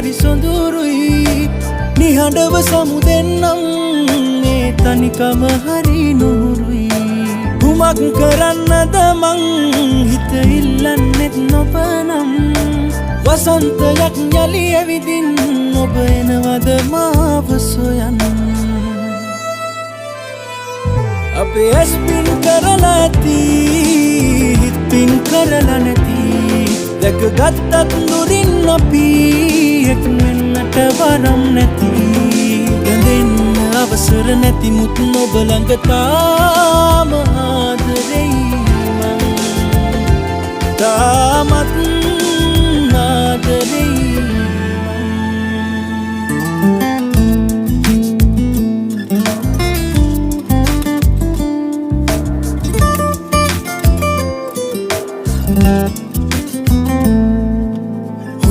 හරි සොඳුරුයි නිහඬව සමුදෙන්නම් මේ තනිකම හරි නුරුයි කුමක් කරන්නද මං හිත ඉල්ලන්නෙත් නොබනම් වසන්තයක් යලි ඇවිදින් ඔබ එනවද මාව සොයන්න අපේ ඇස් පින් කරලා ඇති හිත් පින් කරලා නැති දැකගත්තත් දුරින් අපි එක් වෙන්නට වරම් නැති ගැඳෙන්න අවසර නැති මුත් ඔබ ළඟ තාම ආදරෙයි මං තාමත් ආදරෙයි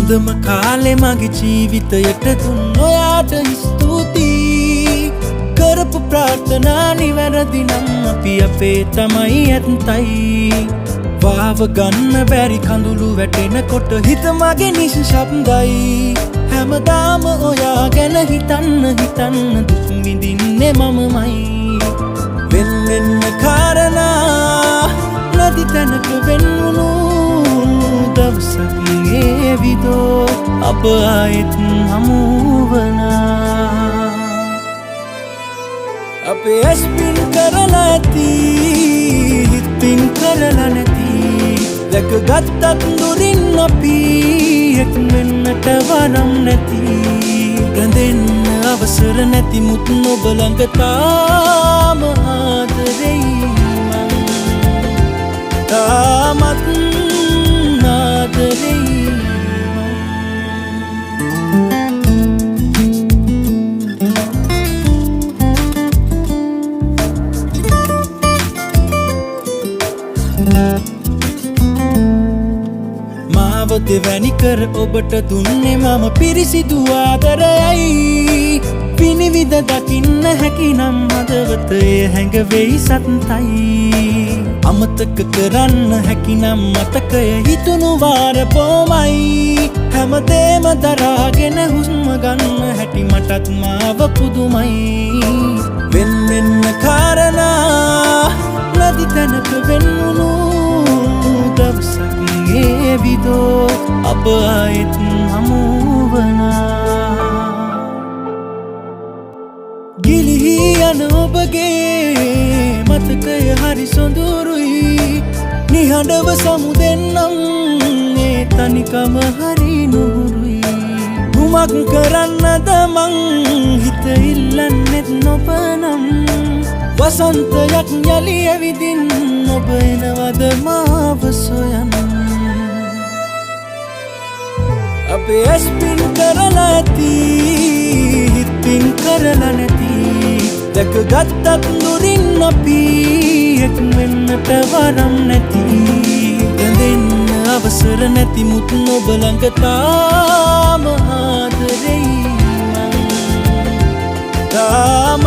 හොඳම කාලේ මගේ ජීවිතයට දුන්න ඔයාට ස්තුතියි කරපු ප්‍රාර්ථනා නිවැරදි නම් අපි අපේ තමයි ඇත්තයි වාව ගන්න බැරි කඳුළු වැටෙනකොට හිත මගේ නිශ්ශබ්දයි හැමදාම ඔයා ගැන හිතන්න දුක් විඳින්නේ මමමයි වෙන්න කාරණා නැති තැනක වෙන්නුණු දවසක් ඒවිදෝ අප ආයෙත් හමුවනා අපේ ඇස් පින් කරලා ඇති හිත් පින් කරලා නැති දැකගත්තත් දුරින් අපි එක් වෙන්නට වරම් නැති රැඳෙන්න අවසර නැති මුත් ඔබ ළඟ තාම ආදරෙයි මං තාමත් ආදරෙයි මාව දෙවැනි කර ඔබට දුන්නේ මම පිරිසිදු ආදරයයි පිනිවිද දකින්න හැකිනම් හදවතේ හැඟවෙයි සත්‍යයි අමතක කරන්න හැකිනම් මතකය හිතුණු වාර පොමයි හැමදේම දරාගෙන හුස්ම ගන්න හැටි මටත් මාව පුදුමයි වෙන්න කාරණා නැති තැනක වෙන්නුණු දවසක් ඒවිදෝ අප ආයෙත් හමුවනා ගිලිහි යන ඔබගේ මතකය හරි සොඳුරුයි නිහඬව සමුදෙන්නම් මේ තනිකම හරි නුරුයි කුමක් කරන්නද මං හිත ඉල්ලන්නෙත් නොබනම් වසන්තයක් යලි ඇවිදින් ඔබ එනවද මාව සොයන්න අපේ ඇස් පින් කරලා ඇති හිත් පින් කරලා නැති දැකගත්තත් දුරින් අපි එක් වෙන්නට වරම් නැති ගැඳෙන්න අවසර නැති මුත් ඔබ ළඟ තාම ආදරෙයි මං තාම